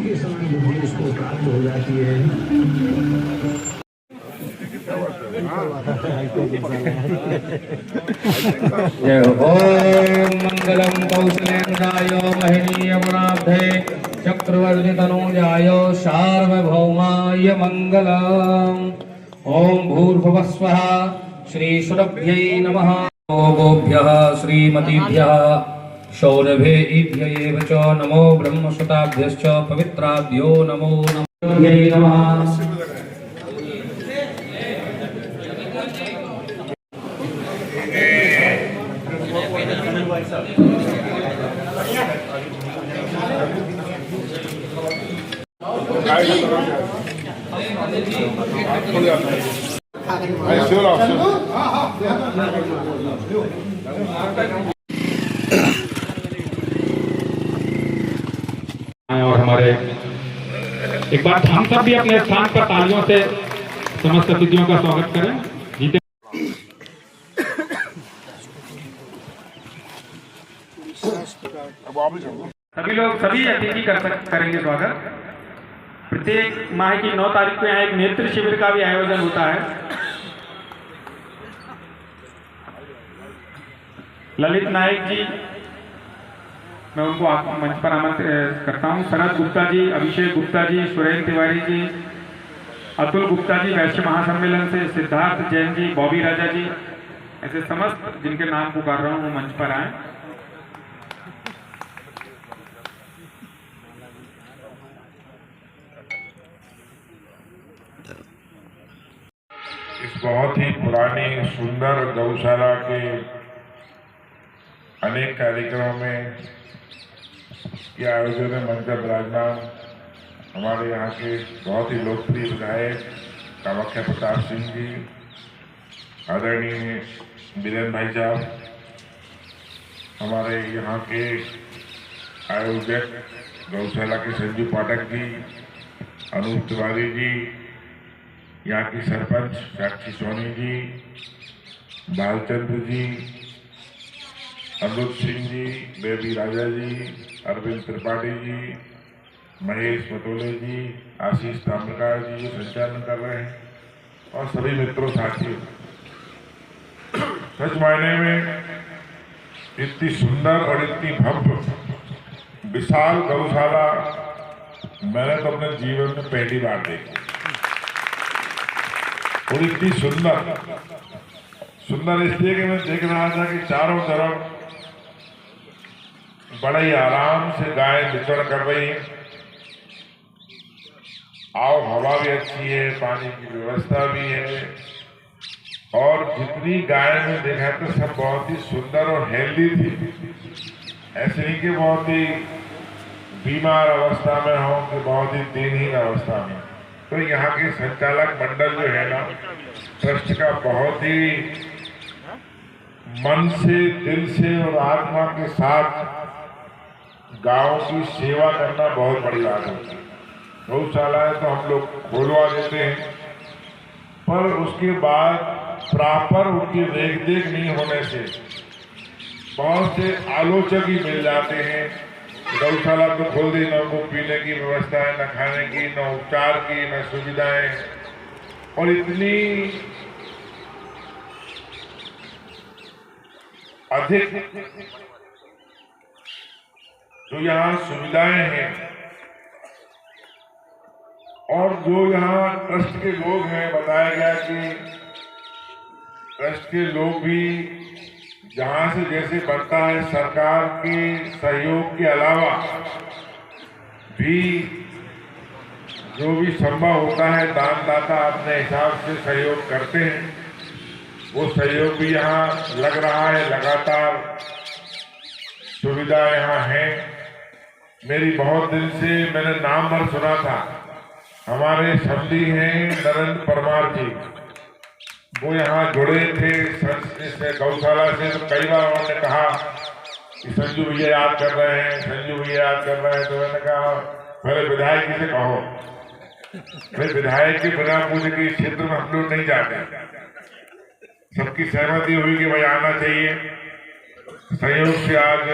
के समान बुद्धि उसको प्राप्त हो जाती है। जय ओम मंगलम कौशलेन्द्राय महनीय गुणाब्धे चक्रवर्ती तनूजाय सार्वभौमाय मंगलम। ओम भूर्भुवः स्वः श्रीसुरभ्यै नमः। गोभ्यः श्रीमतीभ्यः शौरभेभ्य च नमो ब्रह्मसुताभ्यश्च पवित्राभ्यो नमो नमः। और हमारे एक बार हम सब भी अपने स्थान पर तालियों से समस्त अतिथियों का स्वागत करें। जीते सभी अतिथि करेंगे स्वागत। प्रत्येक माह की 9 तारीख को यहाँ एक नेत्र शिविर का भी आयोजन होता है। ललित नायक जी, मैं उनको मंच पर आमंत्रित करता हूँ। शरद गुप्ता जी, अभिषेक गुप्ता जी, सुरेंद्र तिवारी जी, अतुल गुप्ता जी वैश्य महासम्मेलन से, सिद्धार्थ जैन जी, बॉबी राजा जी, ऐसे समस्त जिनके नाम पुकार रहा हूँ वो मंच पर आए। इस बहुत ही पुरानी सुंदर गौशाला के अनेक कार्यक्रमों में ये आयोजन में मंच पर विराजमान हमारे यहाँ के बहुत ही लोकप्रिय विधायक कामाख्या प्रताप सिंह जी, आदरणीय बीरेन भाई साहब, हमारे यहाँ के आयोजक गौशाला के संजू पाठक जी, अनूप तिवारी जी, यहाँ की सरपंच साक्षी सोनी जी, बालचंद्र जी, अमृत सिंह जी, बेबी राजा जी, अरविंद त्रिपाठी जी, महेश पटोले जी, आशीष ताम्रकार जी जो संचालन कर रहे हैं, और सभी मित्रों साथियों, सच मायने में इतनी सुंदर और इतनी भव्य विशाल गौशाला मैंने तो अपने जीवन में पहली बार देखी। और इतनी सुंदर इसलिए कि मैं देख रहा था कि चारों तरफ बड़ा ही आराम से गाय विचरण कर रही है, आओ हवा भी अच्छी है, पानी की व्यवस्था भी है, और जितनी गाय में देखा तो सब बहुत ही सुंदर और हेल्दी थी। ऐसे नहीं कि बहुत ही बीमार अवस्था में हो कि बहुत ही दिनहीन अवस्था में। तो यहाँ के संचालक मंडल जो है ना, ट्रस्ट का बहुत ही मन से, दिल से और आत्मा के साथ गांव की सेवा करना बहुत बड़ी बात होती है। गौशालाएं तो हम लोग खोलवा देते हैं, पर उसके बाद प्रॉपर उनकी देखरेख नहीं होने से बहुत से आलोचक ही मिल जाते हैं। गौशाला तो खोल दी, न उनको पीने की व्यवस्था है, न खाने की, न उपचार की, न सुविधाएं, और इतनी अधिक जो यहाँ सुविधाएं हैं, और जो यहाँ ट्रस्ट के लोग हैं, बताया गया कि ट्रस्ट के लोग भी जहां से जैसे बनता है सरकार के सहयोग के अलावा भी जो भी संभव होता है दानदाता अपने हिसाब से सहयोग करते हैं। वो सहयोग भी यहाँ लग रहा है, लगातार सुविधा यहाँ है। मेरी बहुत दिन से मैंने नाम भर सुना था, हमारे समधी हैं नरेंद्र परमार जी, वो यहाँ जुड़े थे गौशाला से, तो कई बार उन्होंने कहा कि संजू भैया याद कर रहे हैं, संजू भैया याद कर रहे हैं। तो मैंने कहा पहले विधायक जी से कहो, भाई विधायक के बिना पूजे के क्षेत्र में हम लोग नहीं जाते। सबकी सहमति हुई कि भाई आना चाहिए। संयोग से आज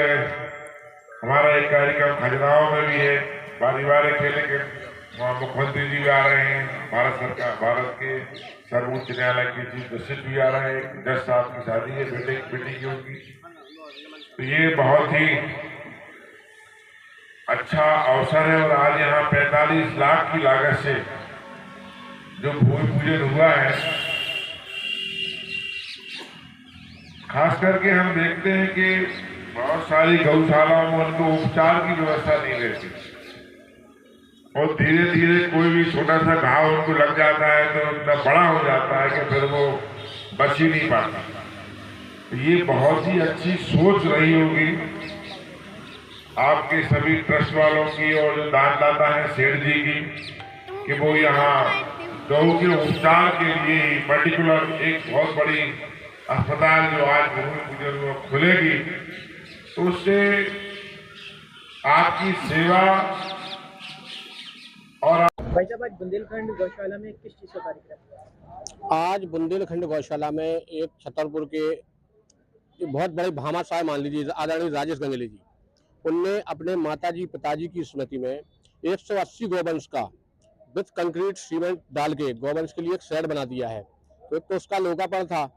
हमारा एक कार्यक्रम खजुराहो में भी है, बारी बारी खेलेंगे। वहाँ मुख्यमंत्री जी भी आ रहे हैं, भारत सरकार, भारत के सर्वोच्च न्यायालय के चीफ जस्टिस भी आ रहे हैं। जज साहब की शादी है बेटी की उनकी। तो ये बहुत ही अच्छा अवसर है। और आज यहाँ 45 लाख की लागत से जो भूमि पूजन हुआ है, खास करके हम देखते हैं कि बहुत सारी गौशालाओं में उनको उपचार की व्यवस्था नहीं रहती और धीरे धीरे कोई भी छोटा सा घाव उनको लग जाता है तो इतना बड़ा हो जाता है कि फिर वो बच ही नहीं पाता। तो ये बहुत ही अच्छी सोच रही होगी आपके सभी ट्रस्ट वालों की और जो दानदाता है सेठ जी की, कि वो यहाँ गौ के उपचार के लिए ही पर्टिकुलर एक बहुत बड़ी अस्पताल जो आज भूमि पूजन में खुलेगी, तो उससे आपकी सेवा। और भाई साहब, आज बुंदेलखंड गौशाला में किस चीज़ का कार्यक्रम? आज बुंदेलखंड गौशाला में एक छतरपुर के बहुत बड़े भामाशाह मान लीजिए आदरणीय राजेश गंगले जी, उनने अपने माताजी पिताजी की स्मृति में 180 गौवंश का विथ कंक्रीट सीमेंट डाल के गौवंश के लिए एक शेड बना दिया है। तो एक तो उसका लोकार्पण था।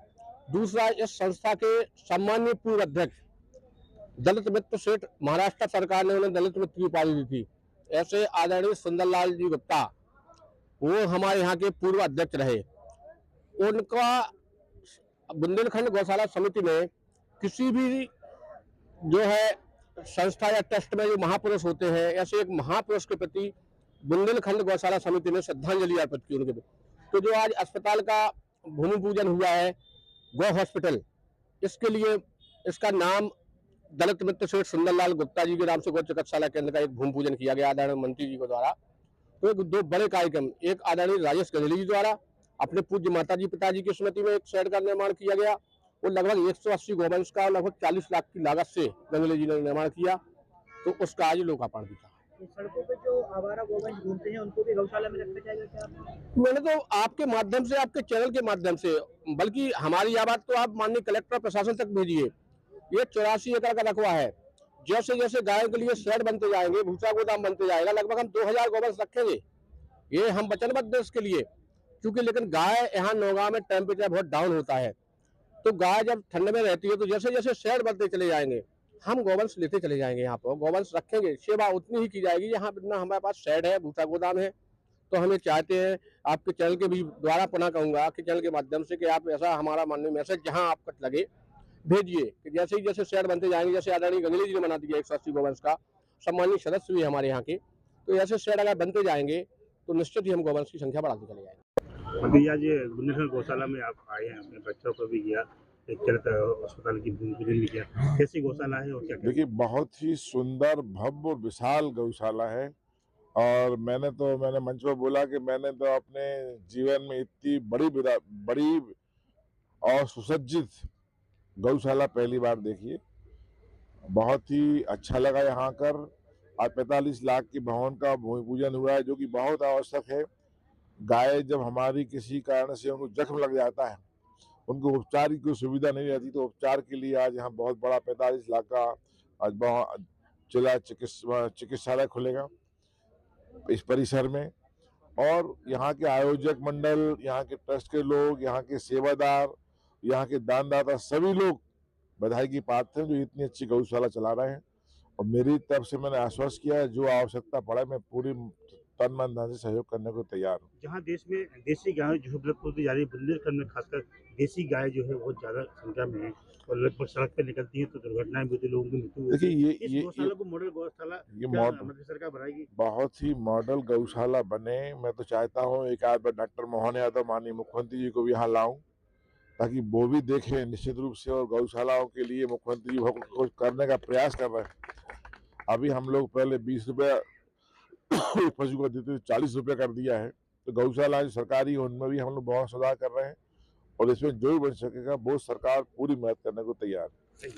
दूसरा, इस संस्था के सम्माननीय पूर्व अध्यक्ष दलित मित्र सेठ, महाराष्ट्र सरकार ने उन्हें दलित मित्र की उपाधि दी थी। ऐसे आदरणीय सुंदरलाल जी गुप्ता, वो हमारे यहाँ के पूर्व अध्यक्ष रहे। उनका बुंदेलखंड गौशाला समिति में किसी भी जो है संस्था या ट्रस्ट में जो महापुरुष होते हैं, ऐसे एक महापुरुष के प्रति बुंदेलखंड गौशाला समिति ने श्रद्धांजलि अर्पित की उनके। तो जो आज अस्पताल का भूमि पूजन हुआ है, गौ हॉस्पिटल, इसके लिए इसका नाम दलित मित्र सेठ सुंदरलाल गुप्ता जी के नाम से गौ चिकित्सालय केंद्र का एक भूमि पूजन किया गया आदरणीय मंत्री जी के द्वारा। तो एक दो बड़े कार्यक्रम, एक आदरणीय राजेश गंगले जी द्वारा अपने पूज्य माताजी पिताजी की स्मृति में एक शेड का निर्माण किया गया, वो लगभग 180 गौवंश का लगभग 40 लाख की लागत से गंगले जी ने निर्माण किया। तो उसका आज लोकार्पण भी था। सड़कों पे जो आवारा गौवंश घूमते हैं उनको भी गौशाला में रखा जाएगा क्या? मैंने तो आपके माध्यम से, आपके चैनल के माध्यम से, बल्कि हमारी यह बात तो आप माननीय कलेक्टर प्रशासन तक भेजिए। ये 84 एकड़ का रकबा है। जैसे जैसे गायों के लिए शेड बनते जाएंगे, भूसा गोदाम बनते जाएगा, लगभग हम 2000 गौवंश रखेंगे। ये हम वचनबद्ध इसके लिए, क्योंकि लेकिन गाय यहाँ नौगांव में टेम्परेचर बहुत डाउन होता है, तो गाय जब ठंड में रहती है तो जैसे जैसे शेड बनते चले जाएंगे, हम गौवंश लेते चले जाएंगे। यहाँ पर गौवंश रखेंगे, सेवा उतनी ही की जाएगी। यहाँ इतना हमारे पास शेड है, भूसा गोदाम है। तो हमें चाहते हैं, आपके चैनल के भी द्वारा पुनः कहूँगा कि चैनल के माध्यम से कि आप ऐसा हमारा माननीय मैसेज जहाँ आपको लगे भेजिए कि जैसे ही जैसे शेड बनते जाएंगे, जैसे आदरणीय गंगले जी ने बना दिया 180 गौवंश का, सम्मानित सदस्य भी हमारे यहाँ के, तो ऐसे शेड अगर बनते जाएंगे तो निश्चित ही हम गौवंश की संख्या बढ़ाते चले जाएंगे। मंत्री आज बुंदेलखंड गौशाला में आप आए हैं, अपने बच्चों को भी किया, एक चलता अस्पताल की भूमि पूजन भी किया। कैसी गौशाला है और क्या? देखिए, बहुत ही सुंदर, भव्य और विशाल गौशाला है। और मैंने मंच पर बोला कि मैंने तो अपने जीवन में इतनी बड़ी और सुसज्जित गौशाला पहली बार देखी है। बहुत ही अच्छा लगा यहाँ कर। आज 45 लाख की भवन का भूमि पूजन हुआ है, जो कि बहुत आवश्यक है। गाय जब हमारी किसी कारण से उनको जख्म लग जाता है, उनको उपचार की कोई सुविधा नहीं रहती, तो उपचार के लिए आज यहाँ बहुत बड़ा 45 लाख का आज जिला चिकित्सालय खुलेगा इस परिसर में। और यहाँ के आयोजक मंडल, यहाँ के ट्रस्ट के लोग, यहाँ के सेवादार, यहाँ के दानदाता, सभी लोग बधाई की पात्र हैं जो इतनी अच्छी गौशाला चला रहे हैं। और मेरी तरफ से मैंने आश्वस्त किया है, जो आवश्यकता पड़े मैं पूरी तन मन धन से सहयोग करने को तैयार हूँ। जहाँ देश में देसी गाय जो उपलब्ध होती जा रही है, बुंदेलखंड में खासकर देसी गाय जो है बहुत ज्यादा संख्या में है और लगभग सड़क पर निकलती है तो दुर्घटनाएं भी होती, लोगों की मृत्यु होती है। देखिए, ये गौशाला को मॉडल गौशाला मध्य सरकार बनाएगी, बहुत ही मॉडल गौशाला बने। मैं तो चाहता हूँ एक आध बार डॉक्टर मोहन यादव माननीय मुख्यमंत्री जी को भी यहाँ लाऊं, ताकि वो भी देखें निश्चित रूप से। और गौशालाओं के लिए मुख्यमंत्री जी कुछ करने का प्रयास कर रहे हैं। अभी हम लोग पहले 20 रुपये पशु को देते 40 रुपये कर दिया है। तो गौशाला जो सरकारी, उनमें भी हम लोग बहुत सुधार कर रहे हैं और इसमें जो भी बन सकेगा वो सरकार पूरी मदद करने को तैयार है।